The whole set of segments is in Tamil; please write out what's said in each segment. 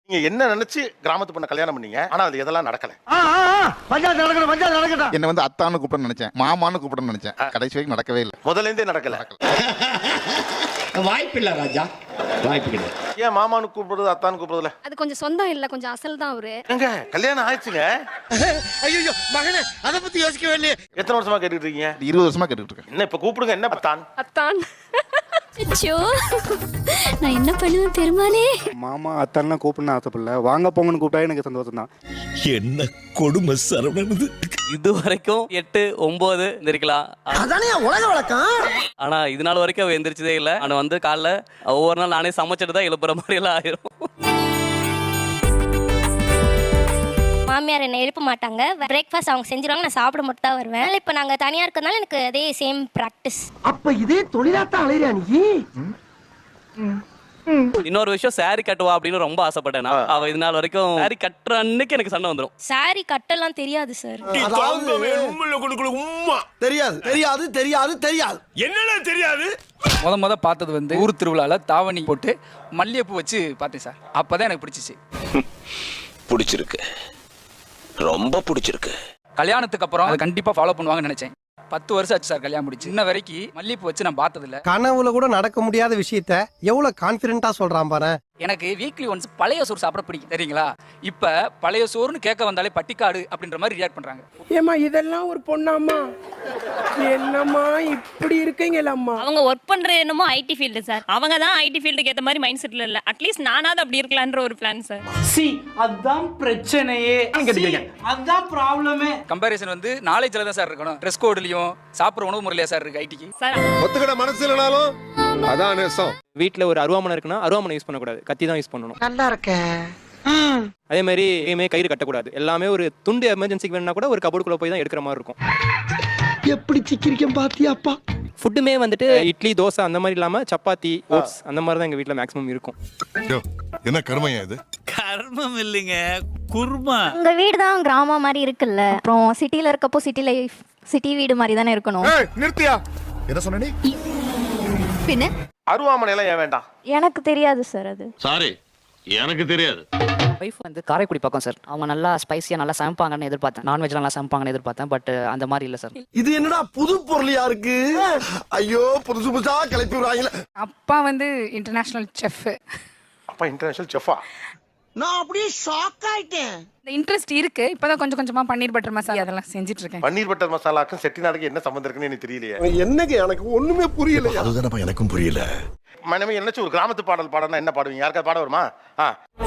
நீங்க என்ன நினைச்சு கிராமத்து பொண்ண கல்யாணம் பண்ணீங்க, ஆனா அது எதெல்லாம் நடக்கல. என்ன வந்து அத்தான்னு கூப்பிடணும்னு நினைச்சேன், மாமான்னு கூப்பிடணும்னு நினைச்சேன். கடைசி வரைக்கும் நடக்கவே இல்லை. முதல்ல இருந்தே நடக்கல. வாய்ப்பில்லை ராஜா, வாய்ப்பு கிடையாது. ஏன் மாமான்னு கூப்பிடுறது அத்தான்னு கூப்பிடுறதுல? அது கொஞ்சம் சொந்தம் இல்ல, கொஞ்சம் அசல் தான் அவரு. எங்க கல்யாணம் ஆயிடுச்சுங்க. ஐயோ மகனே, அத பத்தி யோசிக்கவே இல்லையே. எத்தனை வருஷமா கேட்டுட்டு இருக்கீங்க? 20 வருஷமா கேட்டுட்டு இருக்கேன். என்ன இப்ப கூப்பிடுங்க, என்ன அத்தான்? அத்தான். அச்சோ, நான் என்ன பண்ணுவேன் பெருமாளே. மாமா அத்தான்லாம் கூப்பிடணும் ஆசைப்படல, வாங்க போங்கன்னு கூப்பிட்டா எனக்கு சந்தோஷம் தான். என்ன கொடுமை சரவணது. இது வரைக்கும் 8, 9 இருக்கலாம். அதானே உலக வழக்கம். ஆனா இது நாள் வரைக்கும் அவ எந்திரிச்சதே இல்லை. ஆனா வந்து காலைல ஒவ்வொரு நாள் நானே சமைச்சிட்டு தான் எழுப்புற மாதிரி எல்லாம் ஆயிரும். மாமியார் என்ன எழுப்ப மாட்டாங்க. பிரேக்ஃபாஸ்ட் அவங்க செஞ்சிருவாங்க, நான் சாப்பிட மட்டும் தான் வருவேன். இப்போ நாங்கள் தனியாக இருக்கிறதுனால எனக்கு அதே சேம் ப்ராக்டிஸ். அப்ப இதே தொழிலாத்தான் அலையிறியா நீ? இன்னொரு விஷயம், சாரி கட்டுவா அப்படின்னு ரொம்ப ஆசைப்பட்டேன். அவ இது நாள் வரைக்கும் சாரி கட்டுற அன்னைக்கு எனக்கு சண்டை வந்துடும். சாரி கட்டெல்லாம் தெரியாது சார். தெரியாது தெரியாது தெரியாது தெரியாது. என்னடா தெரியாது? முத பார்த்தது வந்து ஊர் திருவிழால தாவணி போட்டு மல்லிகைப்பூ வச்சு பார்த்தேன் சார். அப்பதான் எனக்கு பிடிச்சிச்சு. பிடிச்சிருக்கு, ரொம்ப பிடிச்சிருக்கு. கல்யாணத்துக்கு அப்புறம் அதை கண்டிப்பா ஃபாலோ பண்ணுவாங்கன்னு நினைச்சேன். 10 வருஷம் ஆச்சு சார் கல்யாணம் முடிச்சு. இன்ன வரைக்கும் மல்லிகைப்பூ வச்சு நான் பார்த்தது இல்ல. கனவுல கூட நடக்க முடியாத விஷயத்த எவ்வளவு கான்பிடென்ட்டா சொல்றான் பாரு. எனக்கு வீக்லி ஒன்ஸ் பழைய சோறு சாப்பிட பிடிக்கும், தெரியுங்களா? இப்ப பழைய சோறுன்னு கேட்க வந்தாலே பட்டிக்காடு அப்படின்ற மாதிரி ரியாக்ட் பண்றாங்க. ஏமா இதெல்லாம் ஒரு பொண்ணாம்மா, என்னம்மா இப்படி இருக்கீங்களம்மா? அவங்க ஒர்க் பண்ற என்னமோ ஐடி ஃபீல்டு சார். அவங்க தான் ஐடி ஃபீல்டுக்கு ஏற்ற மாதிரி மைண்ட் செட்ல இல்ல. அட்லீஸ்ட் நானாவது அப்படி இருக்கலான்ற ஒரு பிளான் சார். சி அதான் பிரச்சனையே, அதான் ப்ராப்ளமே. கம்பேரிசன் வந்து நாலேஜ்ல தான் சார் இருக்கணும். ட்ரெஸ் கோட்லயும் சாப்பிட்ற உணவு முறையில சார் இருக்கு ஐடிக்கு. சார் ஒத்துக்கிட மனசு இல்லனாலும் அதான் நேசம். வீட்டில் ஒரு அருவாமனை இருக்குன்னா அருவாமனை யூஸ் பண்ணக்கூடாது, கத்தி தான் யூஸ் பண்ணணும். நல்லா இருக்க. அதே மாதிரி எங்கேயுமே கயிறு கட்டக்கூடாது. எல்லாமே ஒரு துண்டு எமர்ஜென்சிக்கு வேணும்னா கூட ஒரு கபோர்டுக்குள்ள போய் தான் எடுக்கிற மாதிரி இருக்கும். எப்படி சிக்கிரிக்கம் பாத்தியாப்பா? ஃபுட்டுமே வந்துட்டு இட்லி தோசை அந்த மாதிரி இல்லாம சப்பாத்தி ஓட்ஸ் அந்த மாதிரி தான் எங்க வீட்டில் மேக்ஸிமம் இருக்கும். என்ன கர்மையா இது? கர்மம் இல்லைங்க, குர்மா. உங்க வீடு தான் கிராமம் மாதிரி இருக்குல்ல. அப்புறம் சிட்டில இருக்கப்போ சிட்டி லைஃப், சிட்டி வீடு மாதிரி தானே இருக்கணும். நிறுத்தியா? என்ன சொன்ன நீ? பின்ன அருவாமனை எல்லாம் ஏன் வேண்டாம்? எனக்கு தெரியாது சார் அது. சாரி, எனக்கு தெரியாது. வைஃப் வந்து காரைக்குடி பக்கம் சார். அவங்க நல்லா ஸ்பைசியா நல்லா சமைப்பாங்கன்னு எதிர்பார்த்தேன். நான்வெஜ் நல்லா சமைப்பாங்கன்னு எதிர்பார்த்தேன். பட் அந்த மாதிரி இல்ல சார். இது என்னடா புது பொருளியா இருக்கு? ஐயோ புதுசு புதுசா கிளப்பி விடுறாங்களே. அப்பா வந்து இன்டர்நேஷனல் செஃப். அப்பா இன்டர்நேஷனல் செஃபா? நான் அப்படியே ஷாக் ஆயிட்டேன். இந்த இன்ட்ரெஸ்ட் இருக்கு. இப்பதான் கொஞ்சம் கொஞ்சமா பன்னீர் பட்டர் மசாலா அதெல்லாம் செஞ்சுட்டு இருக்கேன். பன்னீர் பட்டர் மசாலாக்கும் செட்டிநாடுக்கு என்ன சம்பந்தம் இருக்குன்னு எனக்கு தெரியலையே. என்னங்க எனக்கு ஒண்ணுமே புரியல. அதுதானப்பா எனக்கும் புரியல. மனைவி என்னச்சு ஒரு கிராமத்து பாடல் பாடனா என்ன பாடுவீங்க? யாருக்காவது பாட வருமா?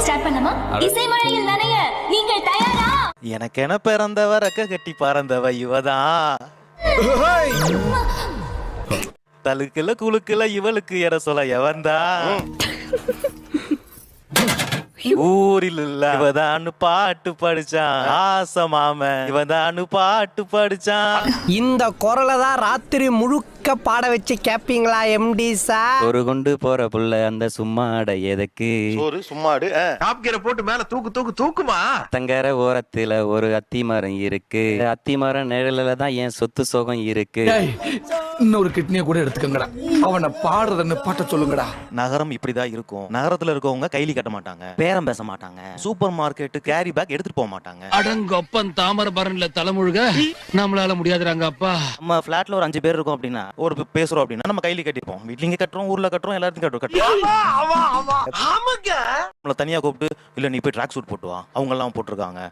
ஸ்டார்ட் பண்ணலாமா? இசை மழையில் நனைய நீங்கள் தயாரா? எனக்கென பிறந்தவ ரெக்க கட்டி பறந்தவ இவதான். தலுக்குல குலுக்குல இவளுக்கு எற சொல்ல எவன்தான். ஊரில் இவதான்னு பாட்டு படிச்சான் ஆசை மாம, இவதான்னு பாட்டு படிச்சான். இந்த குரலை தான் ராத்திரி முழுக்க பாட வச்சு கேப்பீங்களா எம்டி சார்? ஒரு கொண்டு போற புள்ள அந்த சும்மாட எதுக்கு? சோறு சும்மாடு. டாப்கியரை போட்டு மேல தூக்கு தூக்கு தூக்குமா. தங்கர ஓரத்துல ஒரு அத்தி மரம் இருக்கு. அத்தி மரம் நிழல தான் என் சொத்து சோகம் இருக்கு. இன்னொரு கிட்னியை கூட எடுத்துக்கங்கடா. அவனை பாடுறதுன்னு பாட்ட சொல்லுங்கடா. நகரம் இப்படிதான் இருக்கும். நகரத்துல இருக்கவங்க கைலி கட்ட மாட்டாங்க, பேரம் பேச மாட்டாங்க, சூப்பர் மார்க்கெட் கேரி பேக் எடுத்துட்டு போக மாட்டாங்க. அடங்கப்பன் தாமரபரன்ல தலைமுழுக நம்மளால முடியாதுறாங்க அப்பா. நம்ம பிளாட்ல ஒரு 5 பேர் இருக்கோம் அப்படின்னா, ஒரு பேசுறோம் அப்படின்னா நம்ம கைலி கட்டிப்போம். வீட்லங்க கட்டுறோம், ஊர்ல கட்டுறோம், எல்லாத்தையும் கட்டுறோம். நம்மள தனியா கூப்பிட்டு இல்ல நீ போய் ட்ராக் சூட் போட்டு வா, அவங்க எல்லாம் போட்டிருக்காங்க.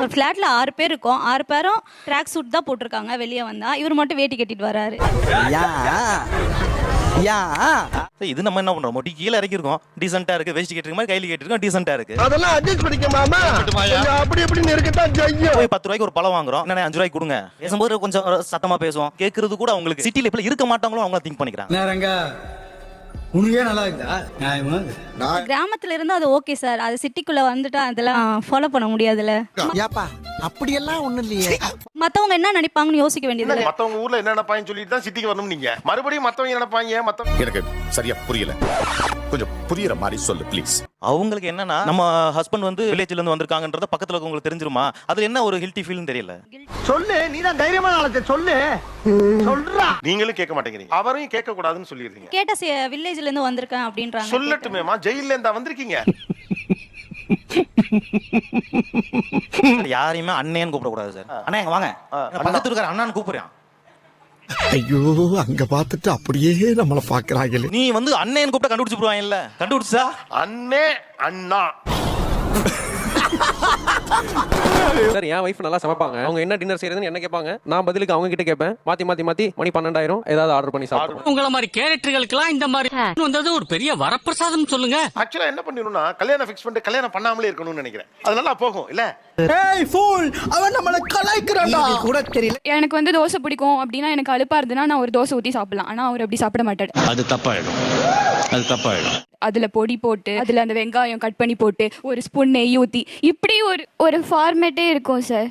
ஒரு ஃபிளாட்ல 6 பேர் இருக்கோம். 6 பேரும் ட்ராக் சூட் தான் போட்டிருக்காங்க. வெளியே வந்தா இவர் மட்டும் வேட்டி கட்டிட்டு வராரு. இது நம்ம என்ன பண்றோம்? மொட்டி கீழே இறக்கி இருக்கோம், டீசென்ட்டா இருக்கு. வேஷ்டி கட்டிருக்க மாதிரி கைலி கட்டிருக்கோம், டீசென்ட்டா இருக்கு. அதெல்லாம் அட்ஜஸ்ட் பண்ணிக்க மாமா. அப்படி எப்படி இருக்கத்தான் செய்யும். போய் 10 ரூபாய்க்கு ஒரு பழம் வாங்குறோம், என்ன 5 ரூபாய்க்கு கொடுங்க. பேசும்போது கொஞ்சம் சத்தமா பேசுவோம். கேட்கறது கூட அவங்களுக்கு சிட்டில இப்ப இருக்க மாட்டாங்களோ அவங்க திங்க் பண்ணிக்கிறாங்க. உனக்கே நல்லா இருக்குதா? கிராமத்துல இருந்து அது ஓகே சார். அது சிட்டிக்குள்ள வந்துட்டா அதெல்லாம் ஃபாலோ பண்ண முடியாதுல்ல. ஏப்பா அப்படியெல்லாம் ஒண்ணு இல்லையே. மத்தவங்க என்ன நினைப்பாங்கன்னு யோசிக்க வேண்டியது மத்தவங்க ஊர்ல என்ன நினைப்பாங்கன்னு சொல்லிட்டு தான் சிட்டிக்கு வரணும் நீங்க. மறுபடியும் மத்தவங்க என்ன நினைப்பாங்க மத்தவங்க. எனக்கு சரியா புரியல, கொஞ்சம் புரியுற மாதிரி சொல்லு ப்ளீஸ். அவங்களுக்கு என்னன்னா நம்ம ஹஸ்பண்ட் வந்து வில்லேஜ்ல இருந்து வந்திருக்காங்கன்றத பக்கத்துல இருக்கவங்களுக்கு தெரிஞ்சிருமா? அதுல என்ன ஒரு ஹில்ட்டி ஃபீல்னு தெரியல. சொல்லு, நீதான் தைரியமான ஆளத்தை சொல்லு. சொல்றா. நீங்களும் கேட்க மாட்டேங்கிறீங்க, அவரையும் கேட்க கூடாதுன்னு சொல்லிடுறீங்க. கேட்ட வில்லேஜ்ல இருந்து வந்திருக்கேன் அப்படின்றாங்க. சொல்லட்டுமேமா, ஜெயில்ல இருந்தா வந்திருக்கீங்க. யாரையுமே அண்ணேன்னு கூப்பிடக்கூடாது சார். அண்ணா இங்க வாங்க, பக்கத்துல இருக்கிற அண்ணான்னு கூப்பிடுறான். ஐயோ, அங்க பார்த்துட்டு அப்படியே நம்மள பாக்குறாங்களே. நீ வந்து அண்ணேன்னு கூப்பிட்ட கண்டுபிடிச்சு போடுவாங்கல்ல, கண்டுபிடிச்சா அண்ணே அண்ணா. சார் என் வைஃப் நல்லா சமைப்பாங்க. அவங்க என்ன டின்னர் செய்யறதுன்னு என்ன கேட்பாங்க, நான் பதிலுக்கு அவங்க கிட்ட கேட்பேன். மாத்தி மணி 12,000 ஏதாவது ஆர்டர் பண்ணி சாப்பிடுவோம். உங்கள மாதிரி கேரக்டர்களுக்கெல்லாம் இந்த மாதிரி வந்தது ஒரு பெரிய வரப்பிரசாதம் சொல்லுங்க. ஆக்சுவலா என்ன பண்ணிடணும்னா கல்யாணம் ஃபிக்ஸ் பண்ணிட்டு கல்யாணம் பண்ணாமலே இருக்கணும்னு நினைக்கிறேன். அது நல்லா போகும் இல்ல? ஏய் ஃபூல், அவன் நம்மள கலாய்க்கறான்டா. கூட தெரியல. எனக்கு வந்து தோசை பிடிக்கும் அப்படின்னா எனக்கு அலுப்பா இருந்துன்னா நான் ஒரு தோசை ஊத்தி சாப்பிடலாம். ஆனா அவர் அப்படி சாப்பிட மாட்டாரு. அது தப்பாயிடும், அது தப்பாயிடும். அதுல பொடி போட்டு அதுல அந்த வெங்காயம் கட் பண்ணி போட்டு ஒரு ஸ்பூன் நெய் ஊத்தி இப்படி ஒரு ஃபார்மேட்டே இருக்கும் சார்.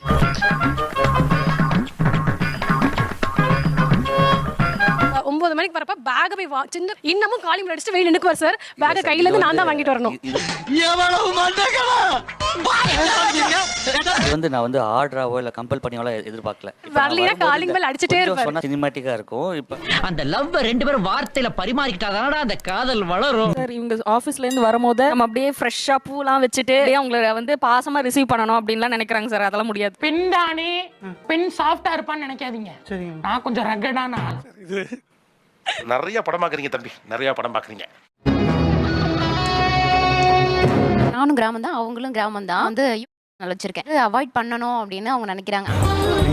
9 மணிக்கு வரப்ப பேக் போய் சின்ன இன்னமும் காலிங் அடிச்சுட்டு வெயில் நிக்குவார் சார். பேக் கையில இருந்து நான் தான் வாங்கிட்டு வரணும். எவ்வளவு மண்டகமா வந்து நான் வந்து ஆர்டராவோ இல்ல கம்பல் பண்ணியோ எதிர்பார்க்கல. வரலினா காலிங் பெல் அடிச்சிட்டே இருப்பார். சொன்னா சினிமாட்டிக்கா இருக்கும். இப்ப அந்த லவ் ரெண்டு பேரும் வார்த்தையில பரிமாறிக்கிட்டாதானடா அந்த காதல் வளரும். சார் இவங்க ஆபீஸ்ல இருந்து வரும்போது நம்ம அப்படியே ஃப்ரெஷ்ஷா பூலாம் வச்சுட்டு அவங்கள வந்து பாசமா ரிசீவ் பண்ணணும் அப்படின்லாம் நினைக்கிறாங்க சார். அதெல்லாம் முடியாது. பின்தானே பெண் சாஃப்டா இருப்பான்னு நினைக்காதீங்க. நான் கொஞ்சம் ரகடான ஆள். நிறைய படம் பாக்குறீங்க தம்பி, நிறைய படம் பாக்குறீங்க. நானும் கிராமம் தான், அவங்களும் கிராமம் தான். வந்து வச்சிருக்கேன் அவாய்ட் பண்ணணும் அப்படின்னு அவங்க நினைக்கிறாங்க.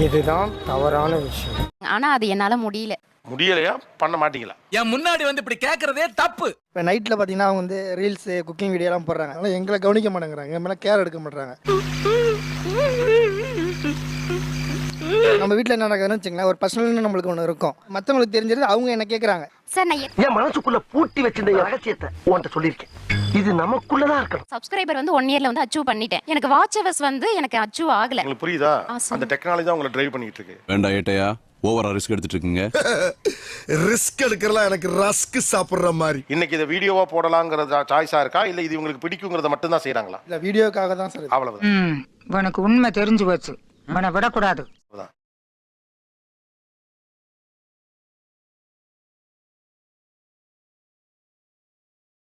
இதுதான் தவறான விஷயம். ஆனா அது என்னால முடியல. முடியலையா? பண்ண மாட்டீங்களா? என் முன்னாடி வந்து இப்படி கேக்குறதே தப்பு. இப்போ நைட்டில் பார்த்தீங்கன்னா அவங்க வந்து ரீல்ஸ் குக்கிங் வீடியோலாம் போடுறாங்க. அதனால் எங்களை கவனிக்க மாட்டேங்கிறாங்க, எங்கள் மேலே கேர் எடுக்க மாட்டாங்க. நம்ம வீட்டில் என்ன நடக்குதுன்னு வச்சுங்களேன், ஒரு பர்சனல்னு நம்மளுக்கு ஒன்று இருக்கும். மற்றவங்களுக்கு தெரிஞ்சது அவங்க என்ன கேட்குறாங்க. சார் நான் என் மனசுக்குள்ள பூட்டி வச்சிருந்த ரகசியத்தை உன்கிட்ட சொல்லியிருக்கேன். இது நமக்குள்ளதான் இருக்கணும். சப்ஸ்கிரைபர் வந்து 1 இயர்ல வந்து அச்சீவ் பண்ணிட்டேன். எனக்கு வாட்ச் ஹவர்ஸ் வந்து எனக்கு அச்சீவ் ஆகல. உங்களுக்கு புரியுதா? அந்த டெக்னாலஜி தான் உங்களை டிரைவ் பண்ணிட்டு இருக்கு. வேண்டாம் ஏட்டையா, ஓவரா ரிஸ்க் எடுத்துட்டு இருக்கீங்க. ரிஸ்க் எடுக்கிறலாம் எனக்கு ரஸ்க் சாப்பிடுற மாதிரி. இன்னைக்கு இதை வீடியோவா போடலாங்கிறத சாய்ஸா இருக்கா இல்ல இது உங்களுக்கு பிடிக்குங்கிறத மட்டும் தான் செய்யறாங்களா? இல்லை வீடியோக்காக தான் சார். அவ்வளவு. உனக்கு உண்மை தெரிஞ்சு போச்சு, உன்னை விடக்கூடாது.